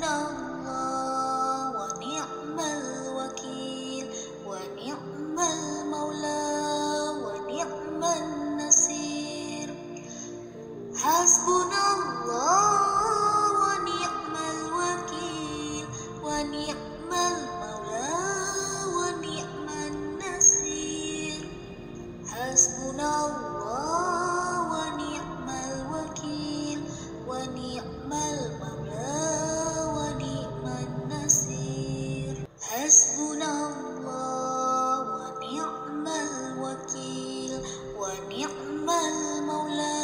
Hasbunallah wa ni'mal wakil, wa ni'mal maula wa ni'man nasir. Hasbunallah wa ni'mal wakil, wa ni'mal maula wa ni'man nasir. Hasbunallah wa ni'mal wakil, wa ni'mal maula wa ni'man nasir. Hasbunallah wa ni'mal wakil, wa ni'mal maula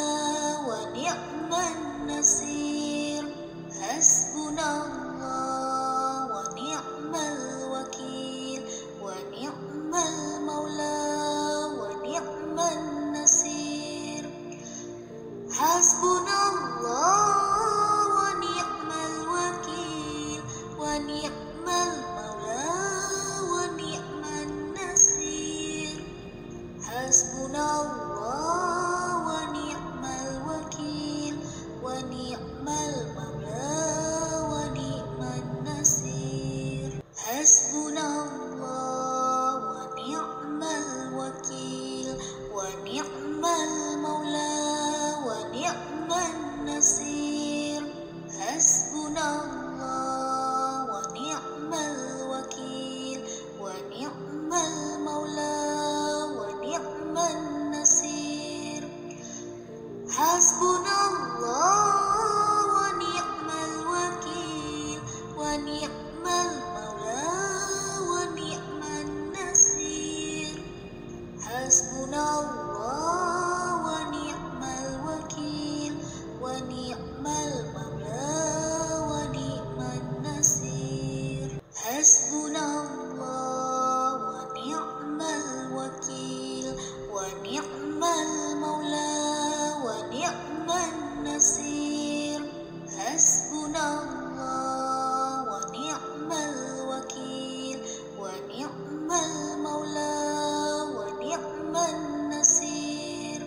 wa ni'man nasir. Hasbunallah wa ni'mal wakil, wa ni'mal maula wa ni'man nasir. Hasbunallah wa ni'mal wakil, wa ni'mal maula wa ni'man nasir. Hasbunallah wa ni'mal wakil, wa ni'mal maula wa ni'man nasir. Hasbunallah wa ni'mal wakil, wa ni'mal maula wa ni'man nasir. Hasbunallah wa ni'mal wakil, wa ni'mal maula wa ni'man nasir. Hasbunallah wa ni'mal wakil, wa ni'mal maula wa ni'man nasir. Hasbunallah wa ni'mal wakil, wa ni'mal maula wa ni'man nasir. Hasbunallah wa ni'mal wakil, wa ni'mal maula wa ni'man nasir. Hasbunallah wa ni'mal wakil, wa ni'mal maula wa ni'man nasir. Hasbunallah wa ni'mal wakil, wa ni'mal maula wa ni'man nasir.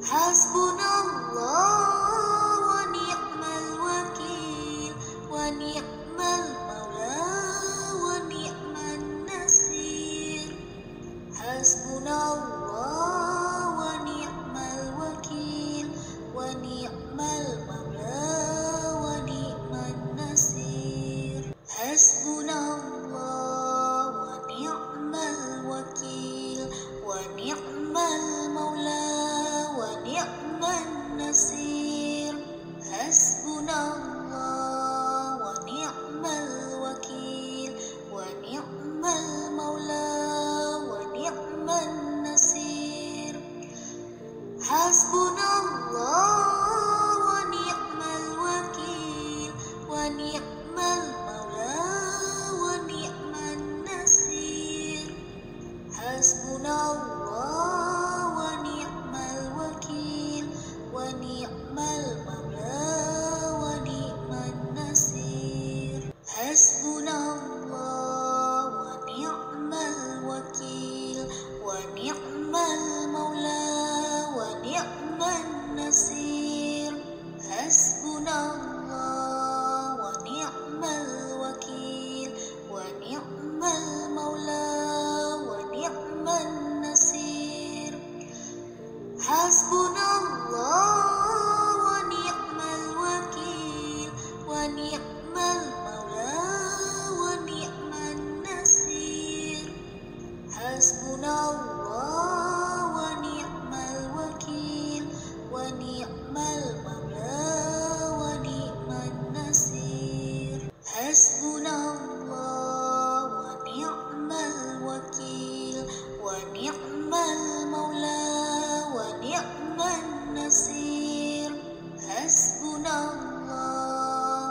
Hasbunallah wa ni'mal wakil, wa ni'mal maula wa ni'man nasir. Hasbunallah wa ni'mal wakil, wa ni'mal maula wa ni'man nasir. Hasbunallah wa ni'mal wakil, wa ni'mal maula wa ni'man nasir. Hasbunallah wa ni'mal wakil, wa ni'mal maula wa ni'man nasir. Hasbunallah wa ni'mal wakil, wa ni'mal maula wa ni'man nasir. Hasbunallah wa ni'mal wakil, wa ni'mal maula wa ni'man nasir. Hasbunallah wa ni'mal wakil, wa ni'mal maula wa ni'man nasir. Hasbunallah wa ni'mal wakil, wa ni'mal maula wa ni'man nasir. Hasbunallah wa ni'mal wakil, wa ni'mal maula wa ni'man nasir. Hasbunallah wa ni'mal wakil, wa ni'mal maula wa ni'man nasir. Hasbunallah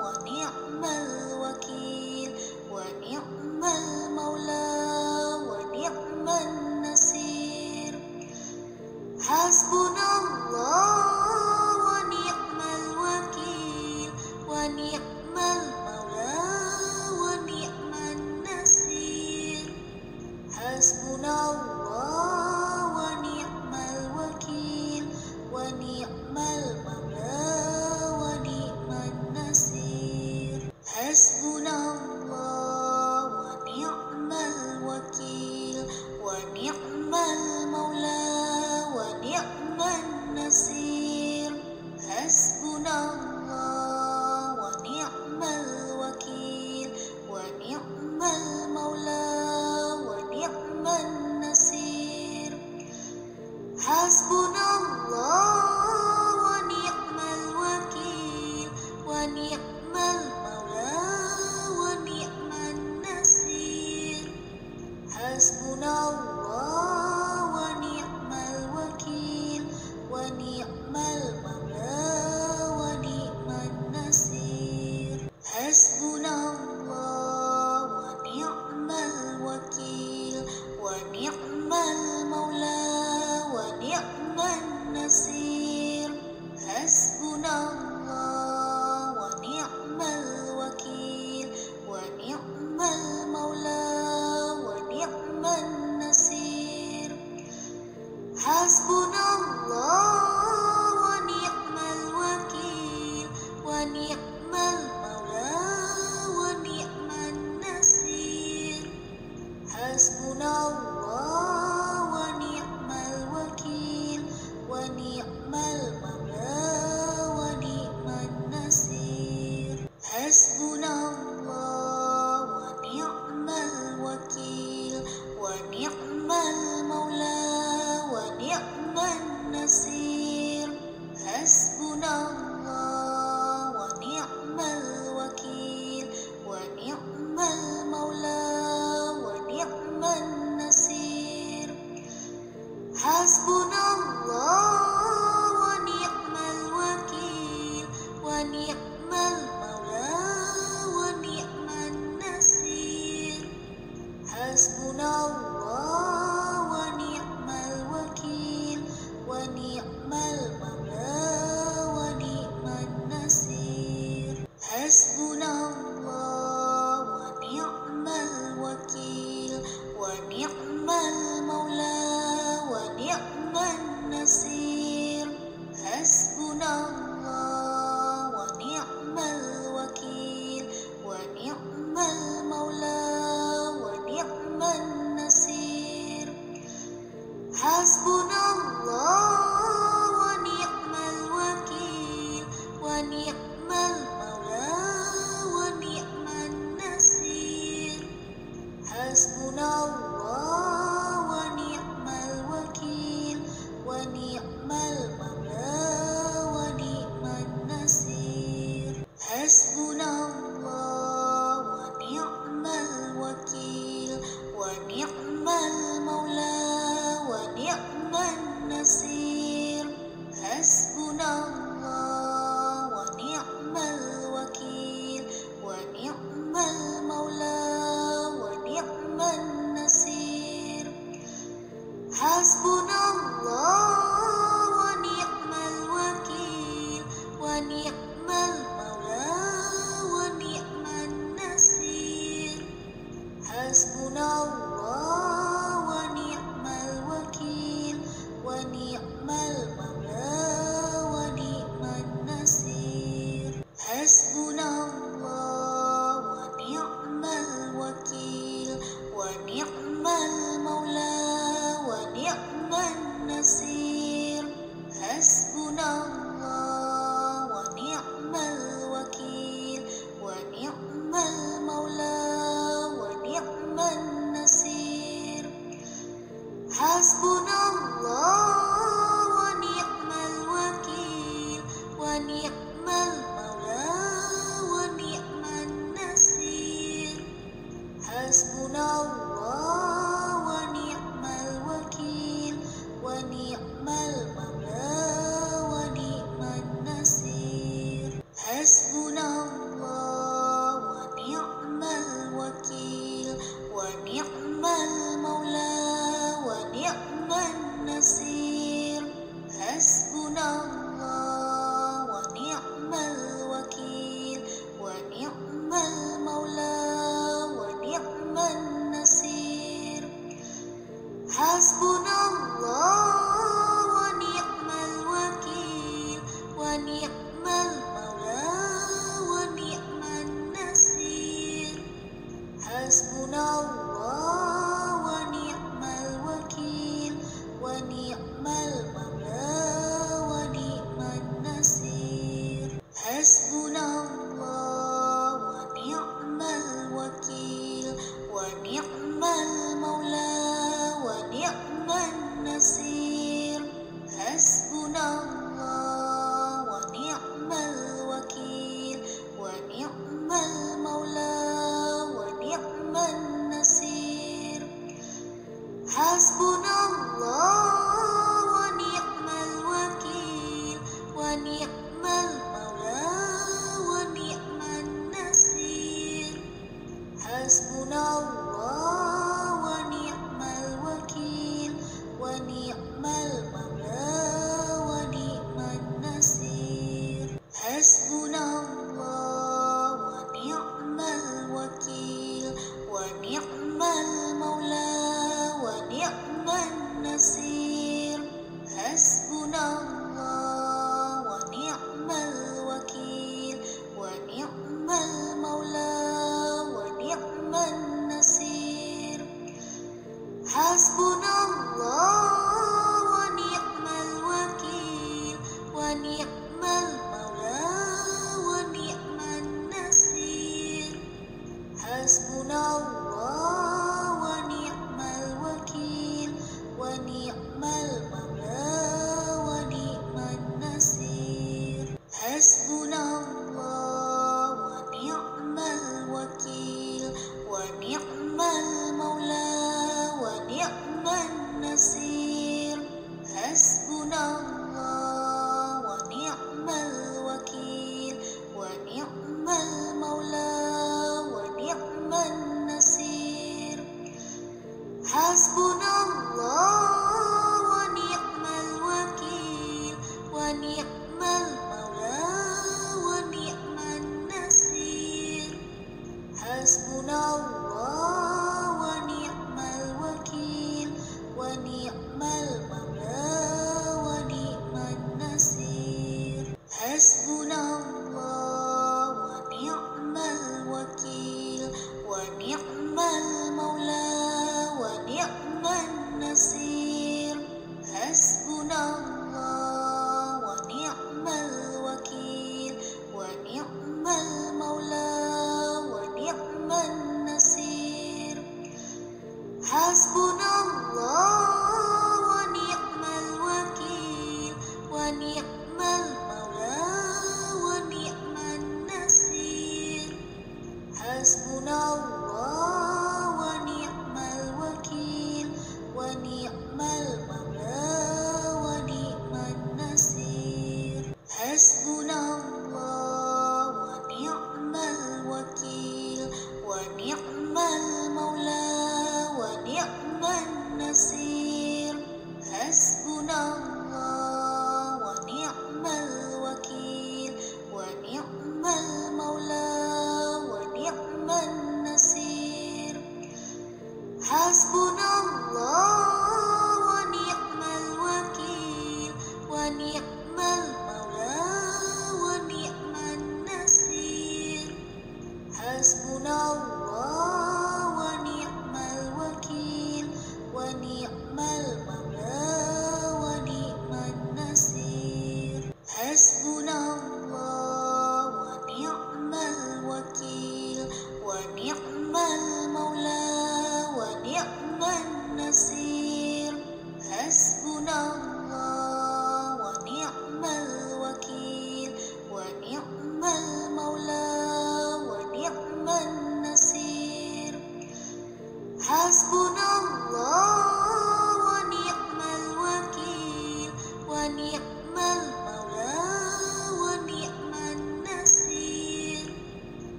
wa ni'mal wakil, wa ni'mal maula wa ni'man nasir. Hasbunallah wa ni'mal wakil, wa ni'mal maula wa ni'man nasir. Hasbunallah wa ni'mal wakil, wa ni'mal maula wa ni'man nasir.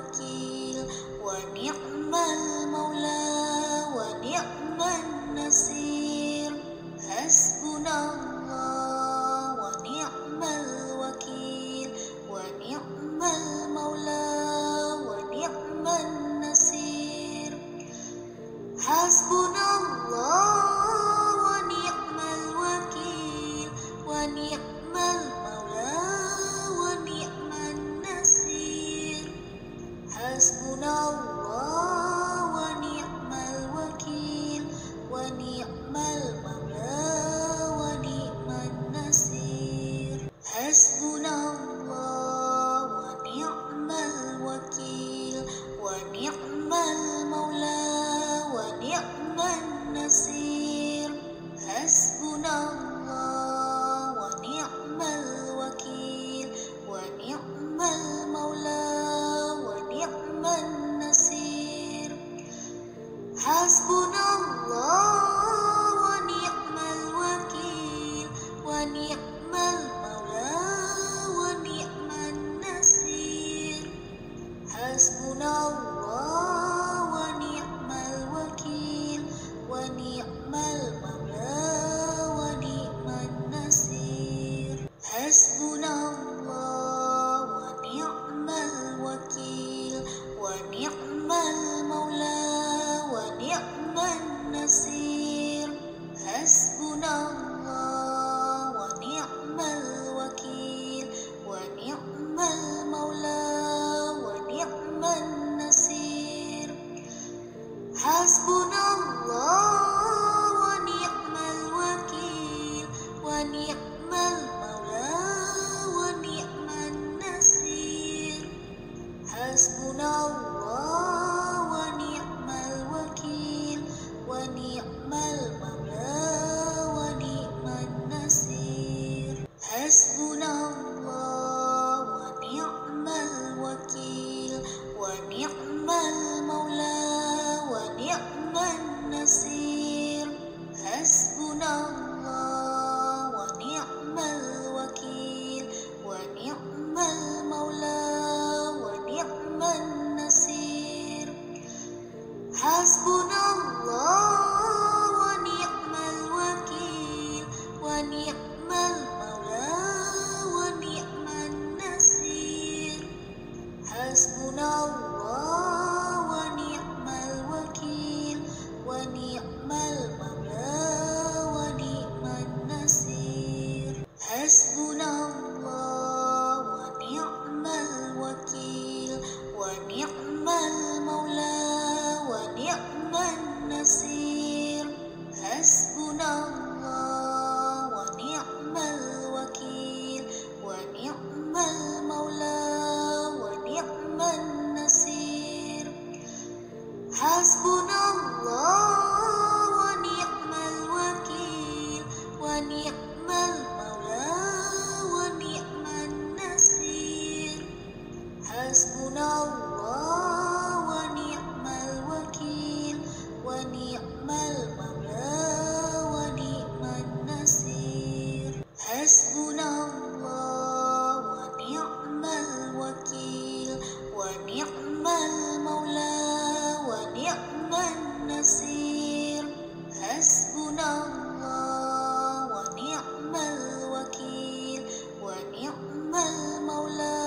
الوكيل ونعم المولى ونعم النصير حسبنا الله ونعم الوكيل ونعم المولى ونعم النصير حسبنا الله ونعم الوكيل ونعم المولى ونعم النصير حسبنا الله ونعم الوكيل ونعم المولى ونعم النصير حسبنا الله ونعم الوكيل ونعم المولى ونعم النصير حسبنا الله ونعم الوكيل ونعم المولى ونعم النصير حسبنا الله ونعم الوكيل ونعم المولى ونعم النصير حسبنا الله ونعم الوكيل ونعم المولى ونعم النصير حسبنا الله ونعم الوكيل ونعم المولى ونعم النصير حسبنا الله ونعم الوكيل ونعم المولى ونعم النصير حسبنا الله ونعم الوكيل ونعم المولى ونعم النصير حسبنا الله ونعم الوكيل ونعم المولى ونعم النصير حسبنا الله ونعم الوكيل ونعم المولى ونعم النصير حسبنا الله ونعم الوكيل ونعم المولى ونعم النصير حسبنا الله ونعم الوكيل ونعم المولى ونعم النصير حسبنا الله ونعم الوكيل ونعم المولى ونعم النصير حسبنا الله ونعم الوكيل ونعم المولى ونعم النصير حسبنا الله ونعم الوكيل ونعم المولى ونعم النصير حسبنا الله ونعم الوكيل ونعم المولى ونعم النصير حسبنا الله ونعم الوكيل ونعم المولى ونعم النصير حسبنا الله ونعم الوكيل ونعم المولى ونعم النصير حسبنا الله ونعم الوكيل ونعم المولى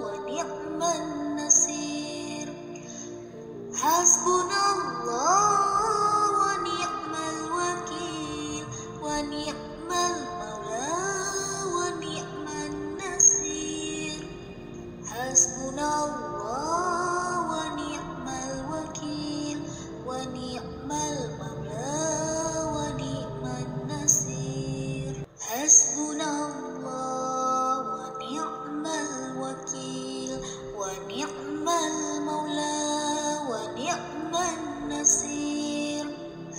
ونعم النصير حسبنا الله ونعم الوكيل ونعم المولى ونعم النصير حسبنا الله ونعم الوكيل ونعم المولى ونعم النصير حسبنا الله ونعم الوكيل ونعم المولى ونعم النصير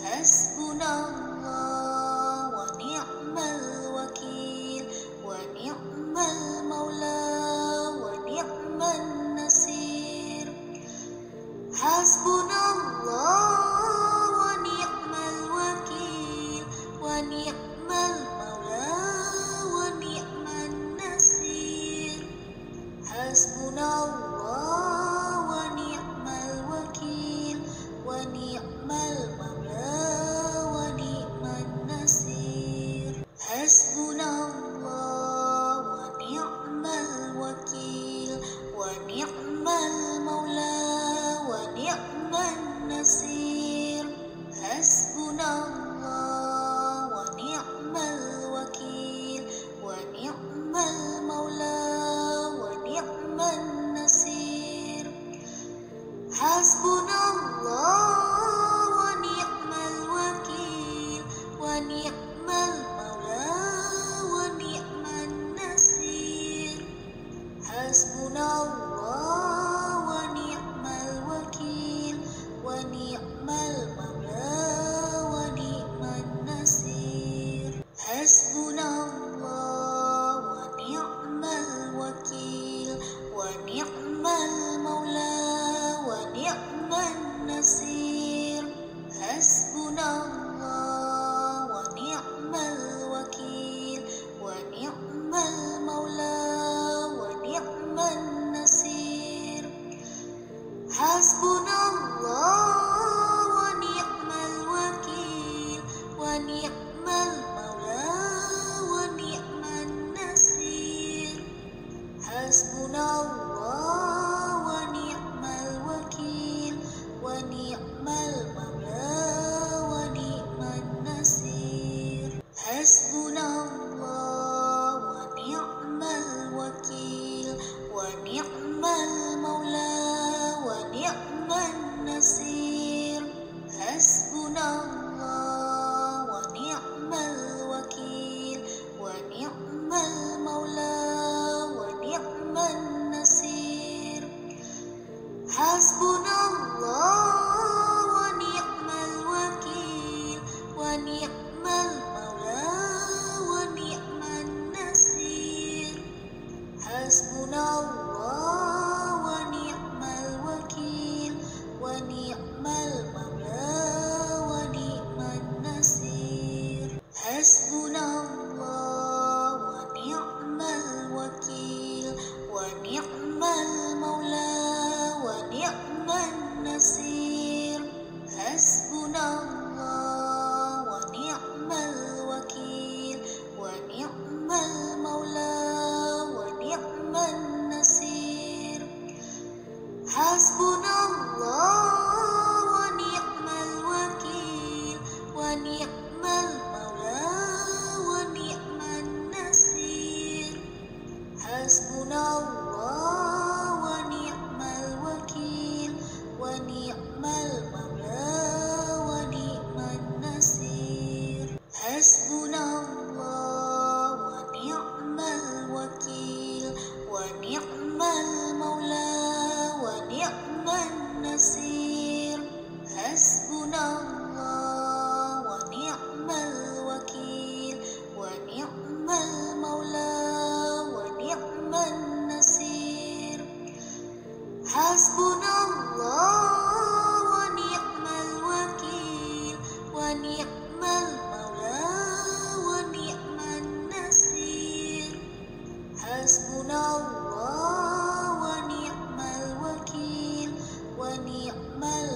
حسبنا الله ونعم الوكيل ونعم المولى ونعم النصير حسبنا الله ونعم الوكيل ونعم المولى ونعم النصير حسبنا الله Hasbunallah wa ni'mal wakil, wa ni'mal maula wa ni'man nasir. Hasbunallah wa ni'mal wakil, wa ni'mal maula wa ni'man nasir. Hasbunallah wa ni'mal wakil, wa ni'mal maula wa ni'man nasir. Hasbunallah wa ni'mal wakil, wa ni'mal maula wa ni'man nasir. Hasbunallah wa ni'mal wakil, wa ni'mal maula wa ni'man nasir. Hasbunallah wa ni'mal wakil, wa ni'mal maula wa ni'man nasir. Hasbunallah wa ni'mal wakil, wa ni'mal maula wa ni'man nasir. Hasbunallah wa ni'mal wakil, wa ni'mal maula wa ni'man nasir. Hasbunallah wa ni'mal wakil, wa ni'mal maula wa ni'man nasir. Hasbunallah wa ni'mal wakil, wa ni'mal maula wa ni'man nasir. Hasbunallah wa ni'mal wakil, wa ni'mal maula wa ni'man nasir. Hasbunallah wa ni'mal wakil, wa ni'mal maula wa ni'man nasir. Hasbunallah wa ni'mal wakil, wa ni'mal maula wa ni'man nasir. Hasbunallah wa ni'mal wakil, wa ni'mal maula wa ni'man nasir. Hasbunallah wa ni'mal wakil, wa ni'mal maula wa ni'man nasir. Hasbunallah wa ni'mal wakil, wa ni'mal maula wa ni'man nasir. Hasbunallah wa ni'mal wakil, wa ni'mal maula wa ni'man nasir. Hasbunallah wa ni'mal wakil, wa ni'mal maula wa ni'man nasir. Hasbunallah wa ni'mal wakil, wa ni'mal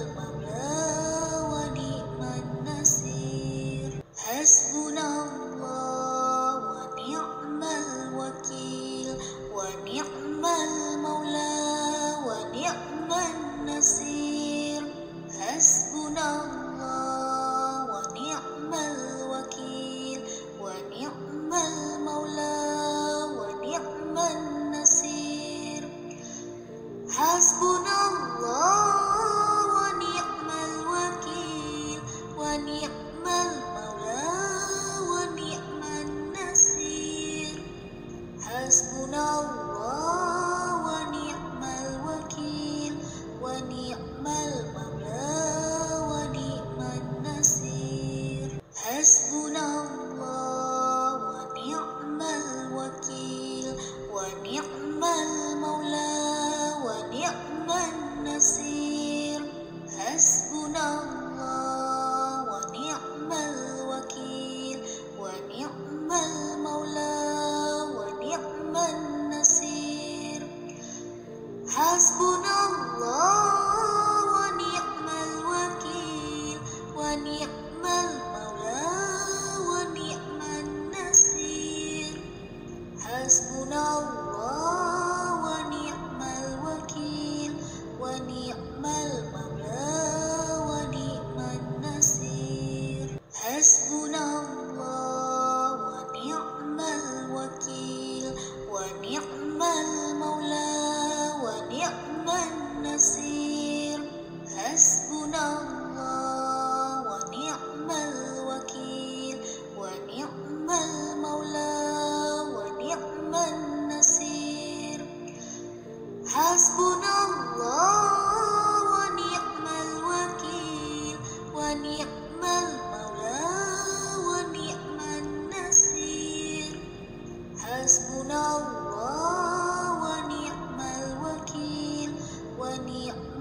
maula wa ni'man nasir. Hasbunallah wa ni'mal wakil, wa ni'mal maula wa ni'man nasir. Hasbunallah wa ni'mal wakil, wa ni'mal maula wa ni'man nasir. Hasbunallah wa ni'mal wakil, wa ni'mal maula wa ni'man nasir. Hasbunallah wa ni'mal wakil, wa ni'mal maula wa ni'man nasir.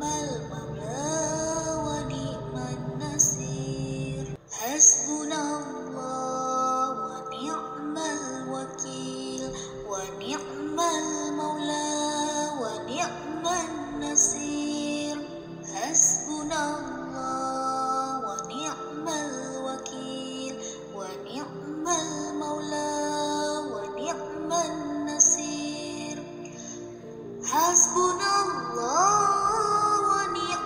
المولى ونعم النصير حسبنا الله ونعم الوكيل ونعم المولى ونعم النصير حسبنا الله ونعم الوكيل ونعم المولى ونعم النصير حسبنا الله ونعم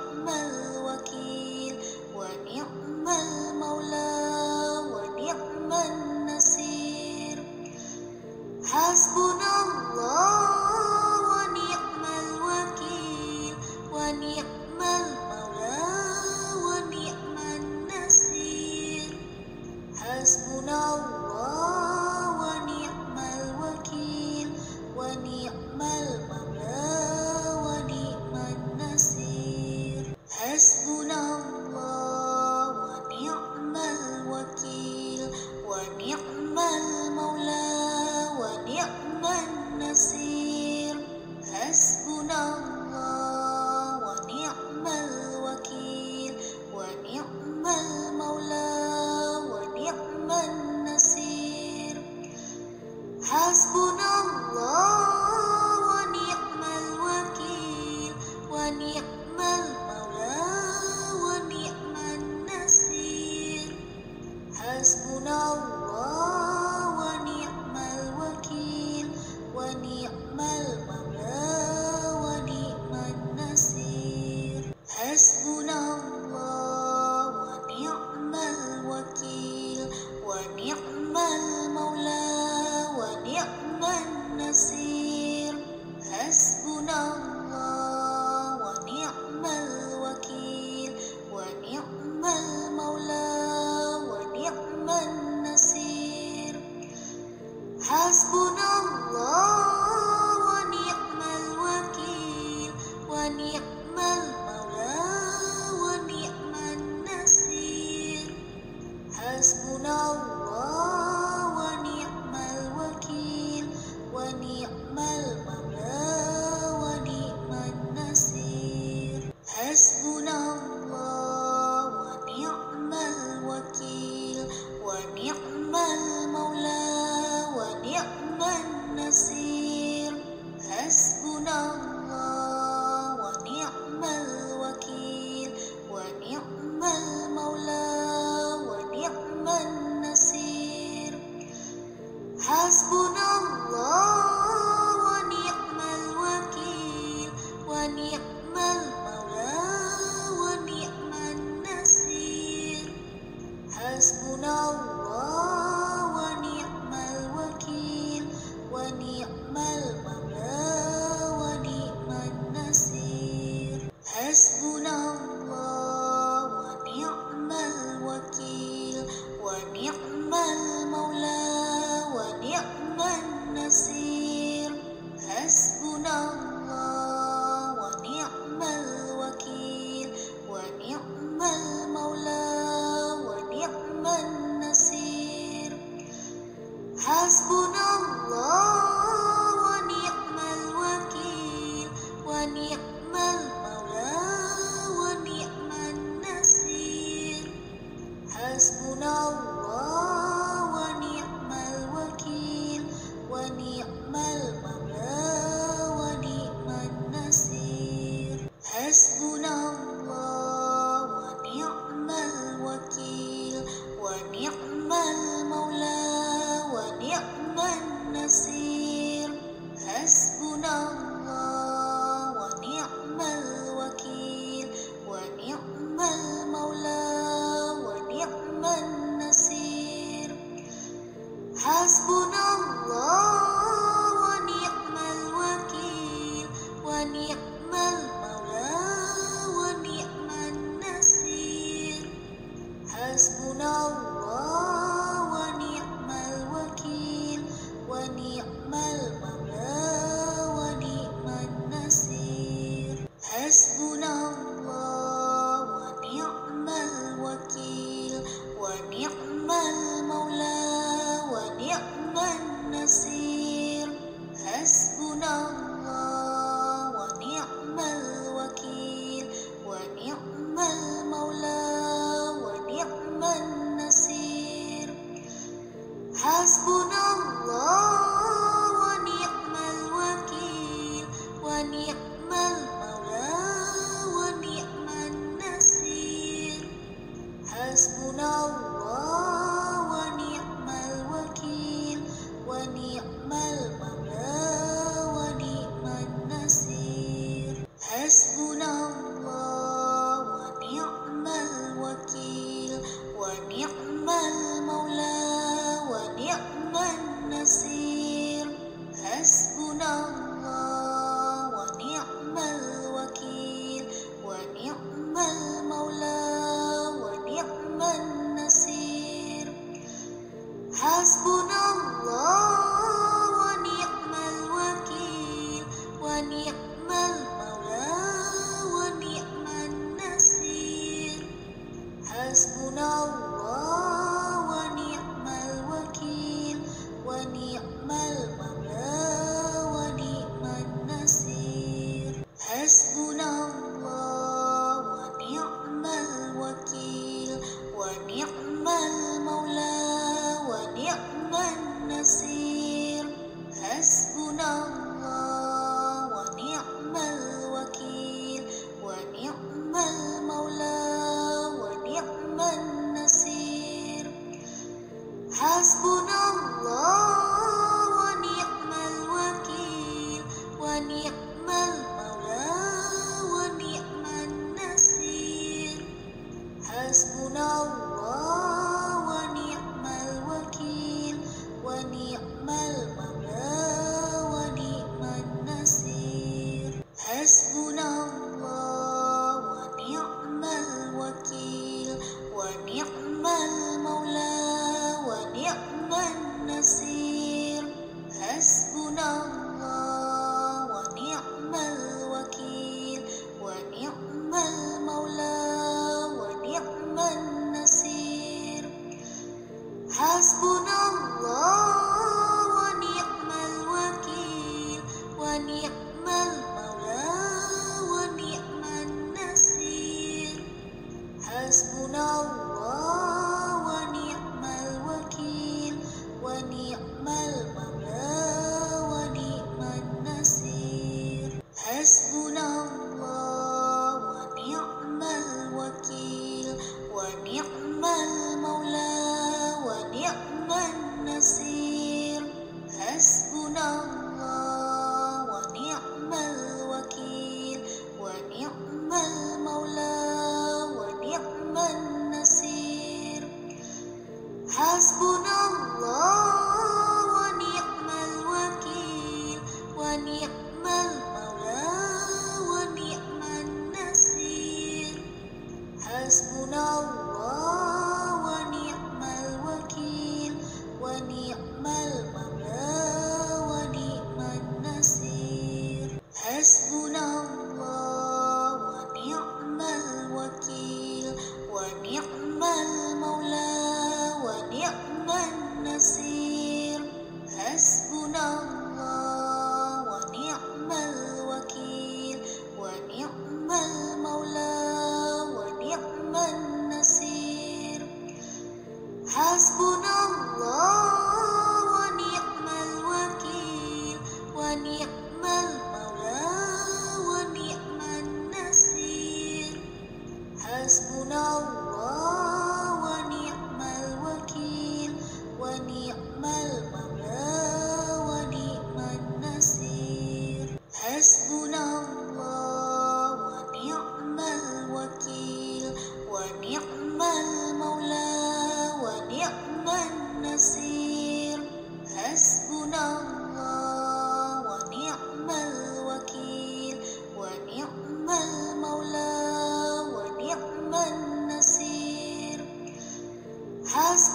ونعم الوكيل ونعم المولى ونعم النصير حسبنا الله ونعم الوكيل ونعم المولى ونعم النصير حسبنا الله ونعم الوكيل ونعم المولى ونعم النصير حسبنا الله ونعم الوكيل ونعم المولى ونعم النصير حسبنا الله ونعم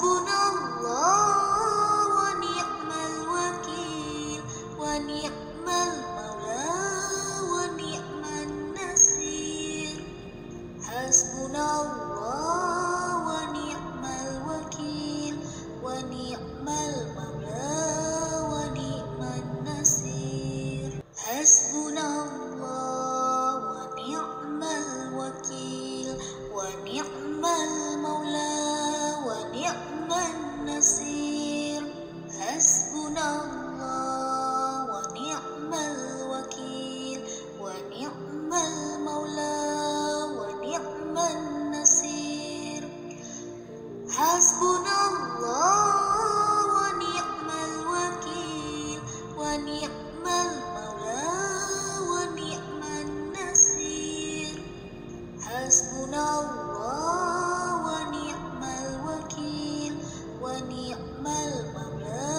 Hasbunallah wa ni'mal wakil, wa ni'mal maula wa ni'man nasir. Hasbunallah wa ni'mal wakil, wa ni'mal maula wa ni'man nasir. Hasbunallah wa ni'mal wakil, wa ni'mal maula wa ni'man nasir. Hasbunallah wa ni'mal wakil, wa ni'mal maula wa ni'man nasir. Hasbunallah wa ni'mal wakil, wa ni'mal maula wa ni'man nasir. Hasbunallah wa ni'mal wakil, wa ni'mal maula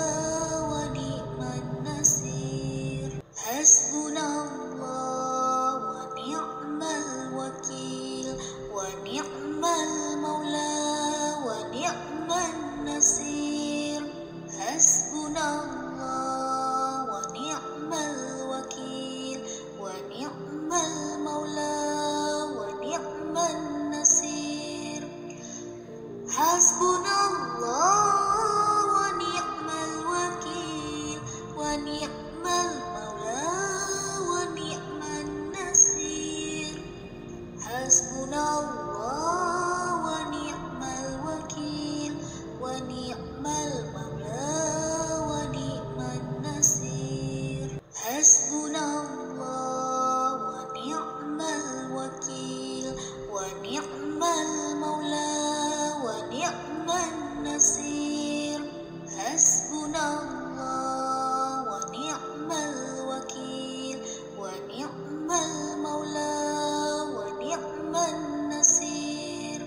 wa ni'man nasir. Hasbunallah wa ni'mal wakil, wa ni'mal maula wa ni'man nasir. Hasbunallah wa ni'mal wakil, wa ni'mal maula wa ni'man nasir. Hasbunallah wa ni'mal wakil, wa ni'mal maula wa ni'man nasir. Hasbunallah wa ni'mal wakil, wa ni'mal maula wa ni'man nasir. Hasbunallah wa ni'mal wakil, wa ni'mal maula wa ni'man nasir. Hasbunallah wa ni'mal wakil, wa ni'mal maula wa ni'man nasir.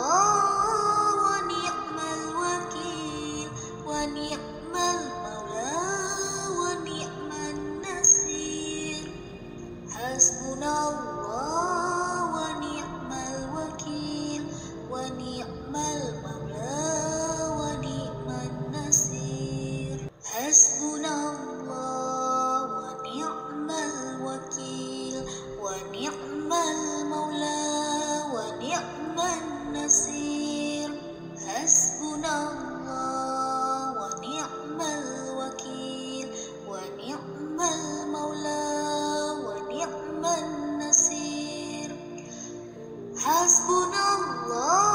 Hasbunallah wa ni'mal wakil, wa ni'mal maula wa ni'man nasir. Hasbunallah wa ni'mal wakil, wa ni'mal maula wa ni'man nasir. Hasbunallah wa ni'mal wakil, wa ni'mal maula wa ni'man nasir. Hasbunallah wa ni'mal wakil, wa ni'mal maula wa ni'man nasir. Hasbunallah wa ni'mal wakil, wa ni'mal maula wa ni'man nasir. Hasbunallah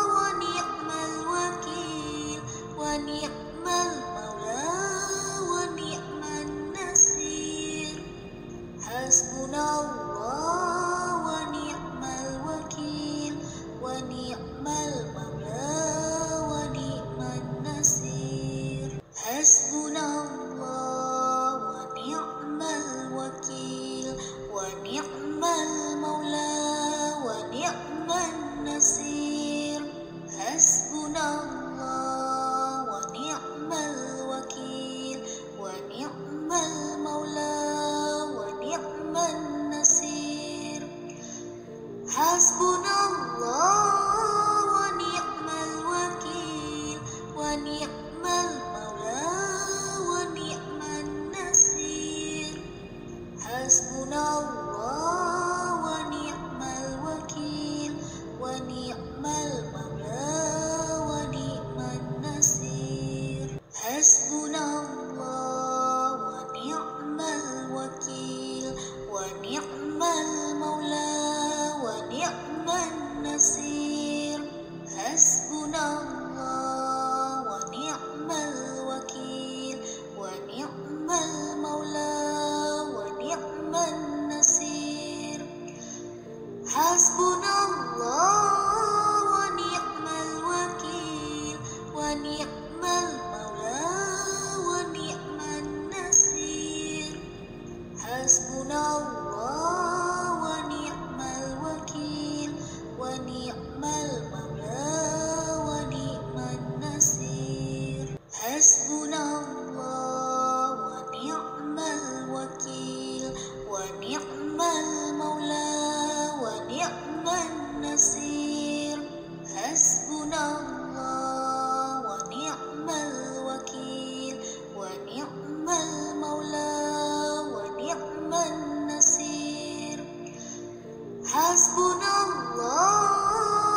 wa ni'mal wakil, wa ni'mal maula wa ni'man nasir. Hasbunallah wa ni'mal wakil, wa ni'mal maula wa ni'man nasir. Hasbunallah wa ni'mal wakil, wa ni'mal maula wa ni'man nasir. Hasbunallah wa ni'mal wakil, wa ni'mal maula wa ni'man nasir. Hasbunallah wa ni'mal wakil, wa ni'mal maula wa ni'man nasir. Hasbunallah wa ni'mal wakil, wa ni'mal maula wa ni'man Hasbunallah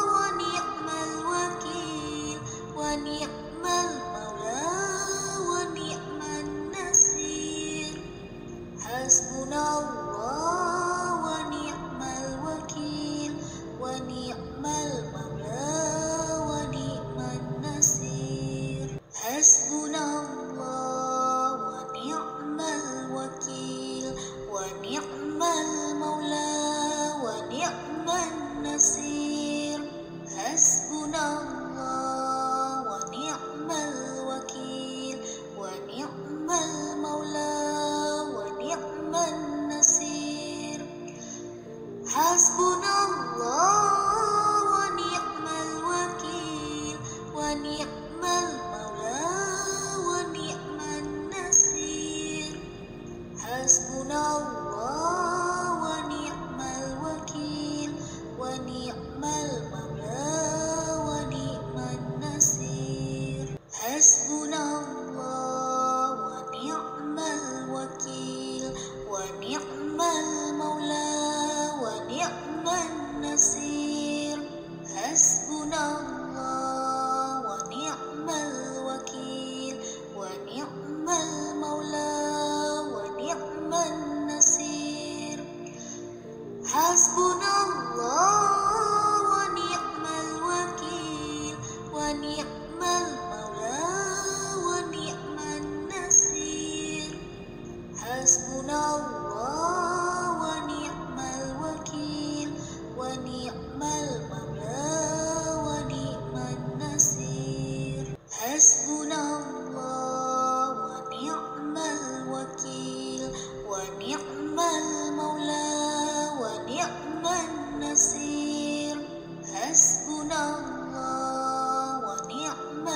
wa ni'mal wakil, wa ni'mal maula wa ni'man nasir. Hasbunallah wa ni'mal wakil, wa ni'mal maula wa ni'man nasir. Hasbunallah wa ni'mal wakil, wa ni'mal maula wa ni'man nasir. Hasbunallah wa ni'mal wakil, wa ni'mal maula wa ni'man nasir. Hasbunallah wa ni'mal wakil, wa ni'mal maula wa ni'man nasir. Hasbunallah wa ni'mal wakil, wa ni'mal maula wa ni'man nasir. Hasbunallah wa ni'mal wakil, wa ni'mal maula wa ni'man nasir. Hasbunallah wa ni'mal wakil, wa ni'mal maula wa ni'man nasir. Hasbunallah wa ni'mal wakil, wa ni'mal maula wa ni'man nasir. Hasbunallah wa ni'mal wakil, wa ni'mal maula wa ni'man nasir. Hasbunallah wa ni'mal wakil, wa ni'mal maula wa ni'man nasir. Hasbunallah wa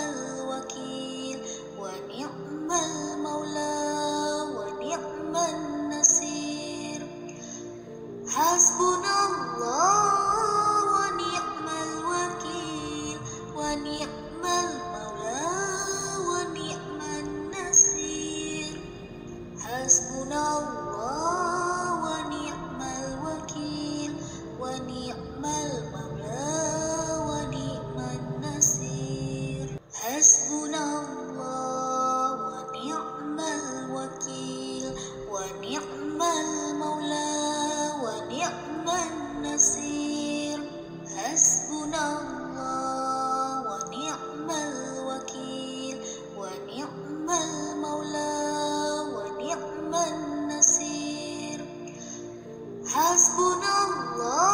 ni'mal wakil, wa ni'mal maula wa ni'man nasir. Hasbunallah wa ni'mal wakil, wa ni'mal maula wa ni'man nasir. Hasbunallah wa ni'mal wakil, wa ni'mal maula wa ni'man nasir. Hasbunallah wa ni'mal wakil, wa ni'mal maula wa ni'man nasir. Hasbunallah wa ni'mal wakil, wa ni'mal maula wa ni'man nasir. Hasbunallah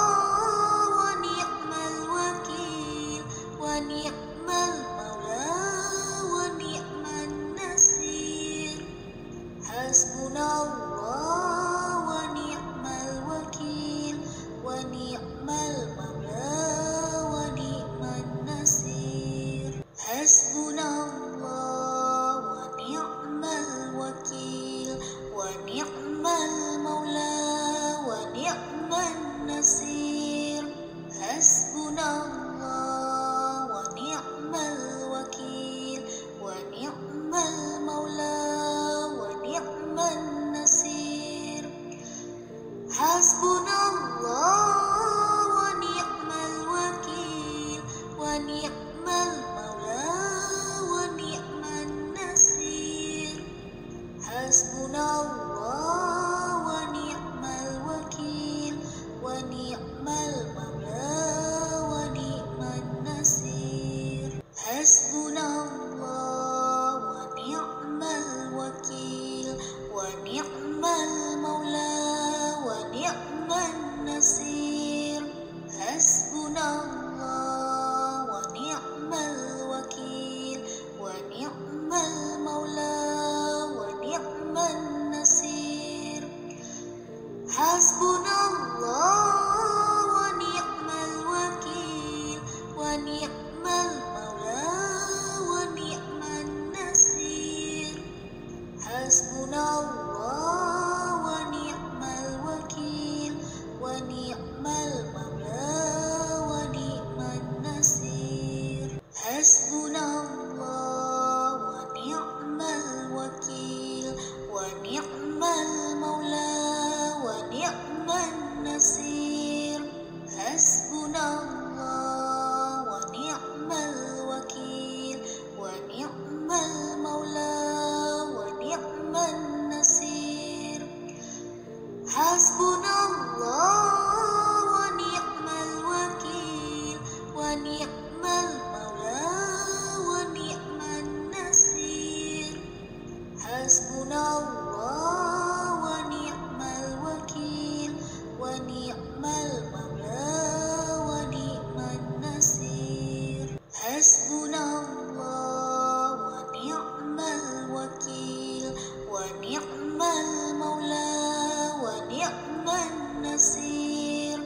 wa ni'mal wakil, wa ni'mal maula wa ni'man nasir. Hasbunallah wa ni'mal wakil, wa ni'mal maula wa ni'man nasir. Hasbunallah wa ni'mal wakil, wa ni'mal maula wa ni'man nasir. Hasbunallah wa ni'mal wakil, wa ni'mal maula wa ni'man nasir. Hasbunallah المولى ونعم النصير حسبنا الله ونعم الوكيل ونعم المولى ونعم النصير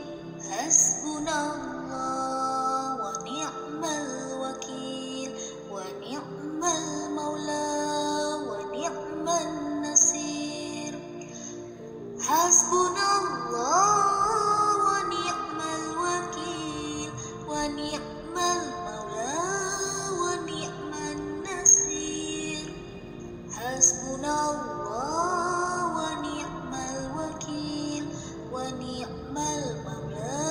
حسبنا الله ونعم الوكيل ونعم المولى ونعم النصير حسبنا الله ونعم الوكيل ونعم المولى ونعم النصير حسبنا الله ونعم الوكيل ونعم المولى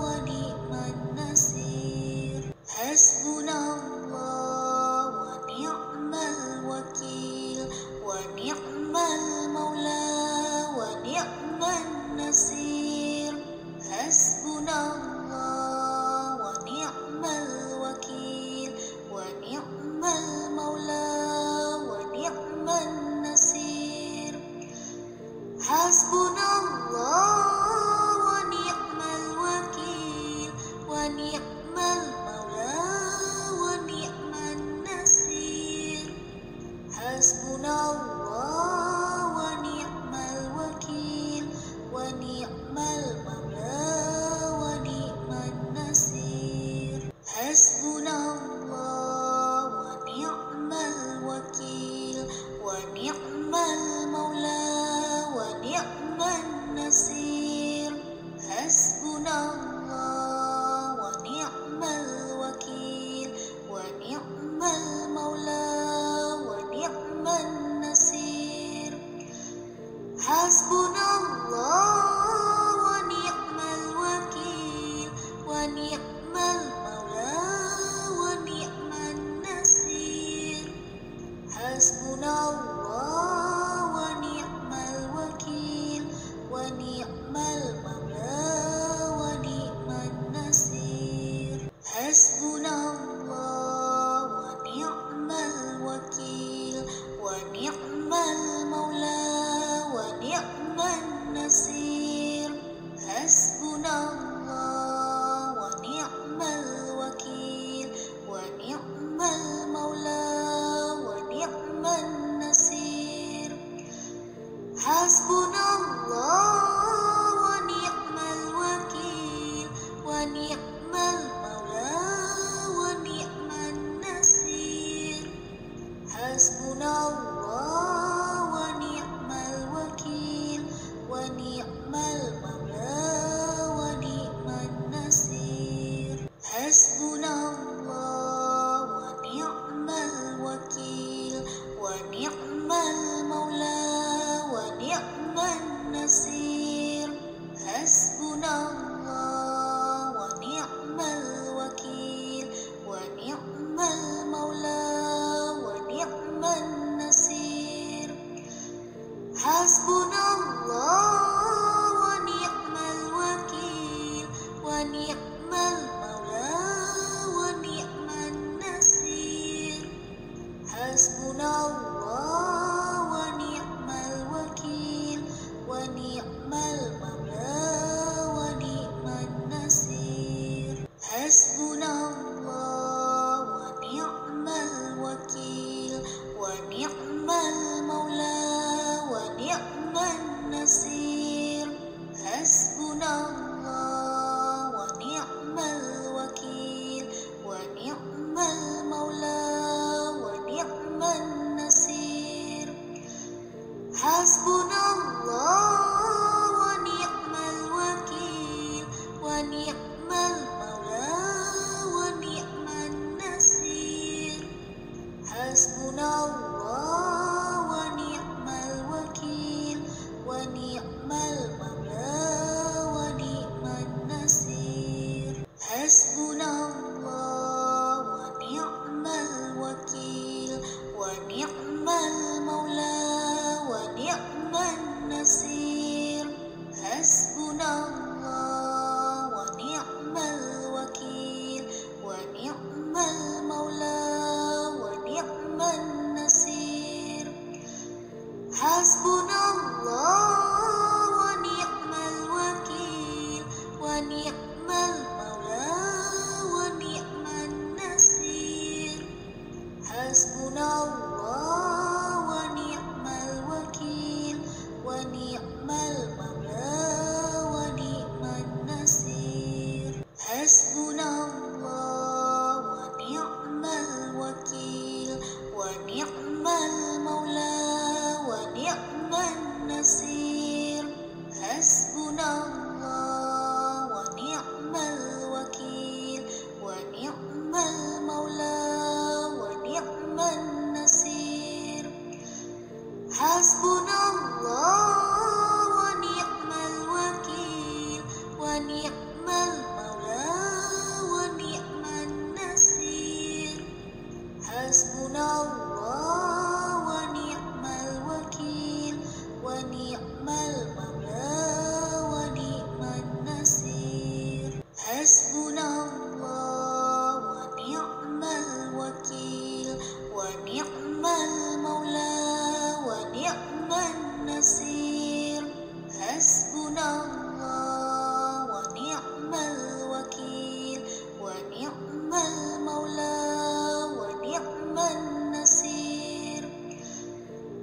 ونعم النصير حسبنا الله ونعم الوكيل ونعم المولى ونعم النصير حسبنا الله ونعم الوكيل ونعم المولى ونعم النصير حسبنا الله ونعم الوكيل ونعم المولى ونعم النصير حسبنا الله ونعم الوكيل ونعم المولى ونعم النصير حسبنا الله ونعم الوكيل ونعم المولى ونعم النصير حسبنا الله ونعم الوكيل ونعم المولى ونعم النصير حسبنا الله ونعم الوكيل ونعم المولى ونعم النصير حسبنا الله ونعم الوكيل ونعم المولى ونعم النصير حسبنا الله ونعم الوكيل ونعم المولى ونعم النصير حسبنا الله ونعم الوكيل ونعم المولى ونعم النصير حسبنا الله ونعم الوكيل ونعم المولى ونعم النصير حسبنا الله ونعم الوكيل ونعم المولى ونعم النصير حسبنا الله ونعم الوكيل ونعم المولى ونعم النصير حسبنا الله ونعم الوكيل ونعم المولى ونعم النصير حسبنا الله ونعم الوكيل ونعم المولى ونعم النصير حسبنا الله ونعم الوكيل ونعم المولى ونعم ونعم المولى ونعم النصير حسبنا الله ونعم الوكيل ونعم المولى ونعم النصير حسبنا الله ونعم الوكيل ونعم المولى ونعم النصير حسبنا الله ونعم الوكيل ونعم المولى ونعم النصير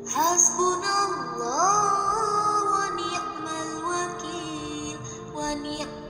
حسبنا الله ونعم الوكيل ونعم